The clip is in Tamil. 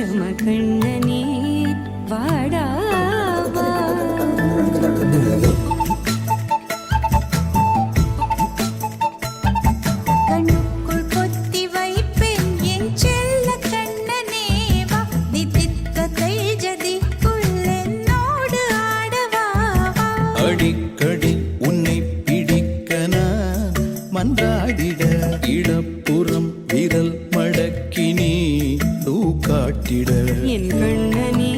சந்திரம கண்ணனே வாடாவா. கண்ணுக்குள் பொத்தி வைப்பேன் என் செல்ல கண்ணனேவா. தித்தித்த தைஜதிக்குள் என்னோடு ஆடவா. அடிக்கடி உன்னை பிடிக்க நான் மன்றாடிட இடப்புறம் விரல் மடக்கி நீ தூக்காட்டிட என் கண்ணனே